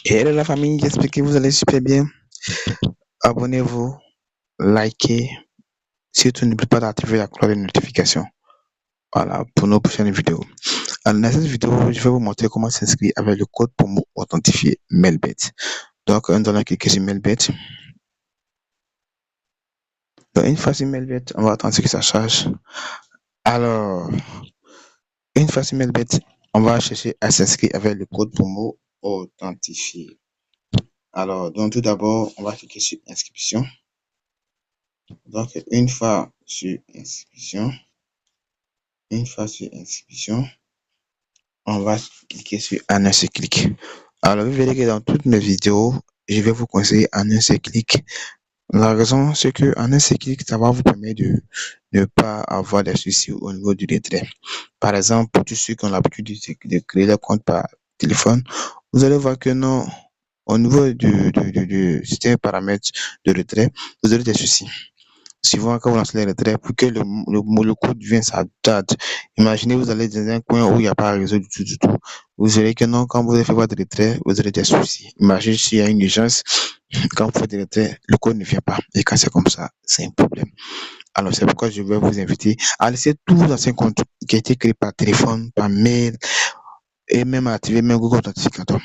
Hello la famille, j'espère que vous allez super bien. Abonnez-vous, likez, surtout n'oubliez pas d'activer la cloche de notification. Voilà, pour nos prochaines vidéos. Alors, dans cette vidéo, je vais vous montrer comment s'inscrire avec le code promo authentifié Melbet. Donc, nous allons cliquer sur Melbet. Donc, une fois sur Melbet, on va attendre que ça charge. Alors, une fois sur Melbet, on va chercher à s'inscrire avec le code promo authentifié. Alors, donc tout d'abord, on va cliquer sur inscription. Donc, une fois sur inscription, on va cliquer sur en un seul clic. Alors, vous verrez que dans toutes mes vidéos, je vais vous conseiller en un seul clic. La raison, c'est que en un seul clic, ça va vous permettre de ne pas avoir des soucis au niveau du retrait. Par exemple, pour tous ceux qui ont l'habitude de créer leur compte par téléphone, vous allez voir que non, au niveau du système paramètres de retrait, vous aurez des soucis. Souvent, quand vous lancez les retraits, pour que le code vienne, ça date. Imaginez, vous allez dans un coin où il n'y a pas de réseau du tout. Vous verrez que non, quand vous avez fait votre retrait, vous aurez des soucis. Imaginez s'il y a une urgence, quand vous faites des retraits, le code ne vient pas. Et quand c'est comme ça, c'est un problème. Alors, c'est pourquoi je vais vous inviter à laisser tous vos anciens comptes qui ont été créés par téléphone, par mail, et même à activer même Google Authentificator.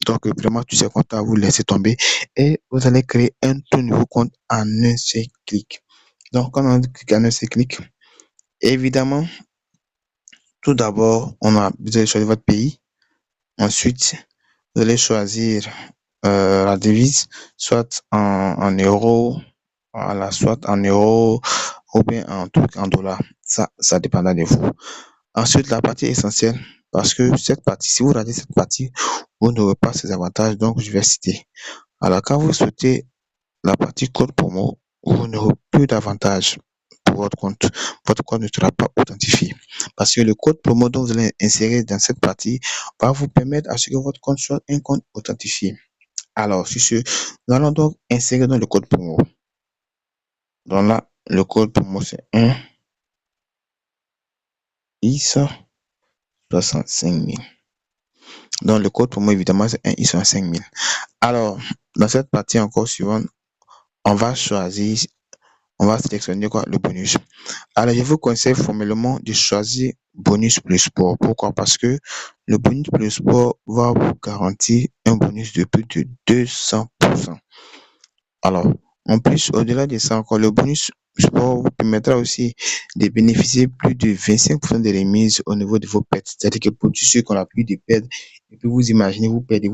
Donc, vraiment, tous ces comptes à vous laisser tomber et vous allez créer un tout nouveau compte en un seul clic. Donc, quand on clique en un seul clic, évidemment, tout d'abord, vous allez choisir votre pays. Ensuite, vous allez choisir la devise, soit en euros, voilà, soit en euros ou bien en dollars. Ça dépendra de vous. Ensuite, la partie essentielle, parce que cette partie, si vous ratez cette partie, vous n'aurez pas ces avantages, donc je vais citer. Alors, quand vous souhaitez la partie code promo, vous n'aurez plus d'avantages pour votre compte. Votre compte ne sera pas authentifié. Parce que le code promo dont vous allez insérer dans cette partie va vous permettre à ce que votre compte soit un compte authentifié. Alors, sur ce, nous allons donc insérer dans le code promo. Donc là, le code promo, c'est 1 ISO 65 000. Donc, le code promo, évidemment, c'est 1 ISO 65 000. Alors, dans cette partie encore suivante, on va sélectionner quoi? Le bonus. Alors, je vous conseille formellement de choisir bonus plus sport. Pourquoi? Parce que le bonus plus sport va vous garantir un bonus de plus de 200%. Alors, en plus, au-delà de ça, encore, le bonus sport vous permettra aussi de bénéficier plus de 25% de remise au niveau de vos pertes. C'est-à-dire que pour tous ceux qui ont la plus de pertes, et puis vous imaginez, vous perdez,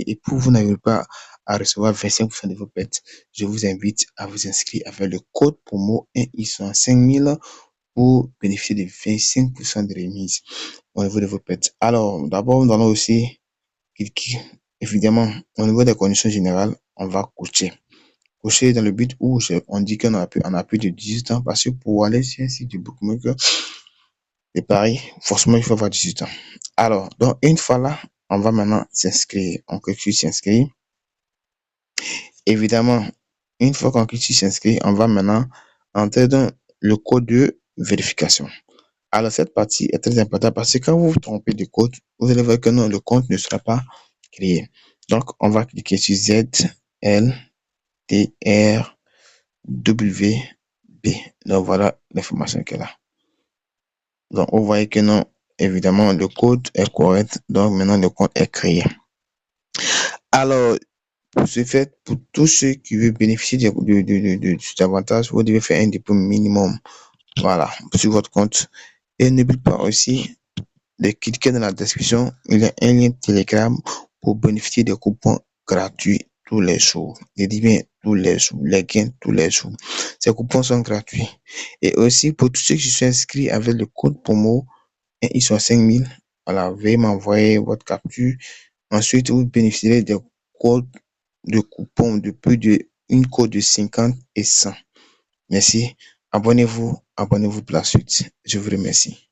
et puis vous n'arrivez pas à recevoir 25% de vos pertes, je vous invite à vous inscrire avec le code promo 1ISO5000 pour bénéficier de 25% de remise au niveau de vos pertes. Alors, d'abord, nous allons aussi cliquer, évidemment, au niveau des conditions générales, on va cocher dans le but où on dit qu'on a plus de 18 ans, parce que pour aller sur un site du bookmaker de Paris, forcément, il faut avoir 18 ans. Alors, donc, une fois là, on va maintenant s'inscrire. On clique sur s'inscrire. Évidemment, une fois qu'on clique sur s'inscrire, on va maintenant entrer dans le code de vérification. Alors, cette partie est très importante parce que quand vous vous trompez de code, vous allez voir que non, le compte ne sera pas créé. Donc, on va cliquer sur ZLTR WB. Donc voilà l'information qu'elle a. Donc vous voyez que non, évidemment le code est correct. Donc maintenant le compte est créé. Alors, pour ce fait, pour tous ceux qui veulent bénéficier de cet avantage, vous devez faire un dépôt minimum. Voilà, sur votre compte. Et n'oubliez pas aussi de cliquer dans la description. Il y a un lien Telegram pour bénéficier des coupons gratuits tous les jours. Je dis bien tous les jours, les gains tous les jours. Ces coupons sont gratuits. Et aussi, pour tous ceux qui sont inscrits avec le code promo, ils sont 5000. Voilà, veuillez m'envoyer votre capture. Ensuite, vous bénéficierez des codes de coupons de plus d'une code de 50 et 100. Merci. Abonnez-vous pour la suite. Je vous remercie.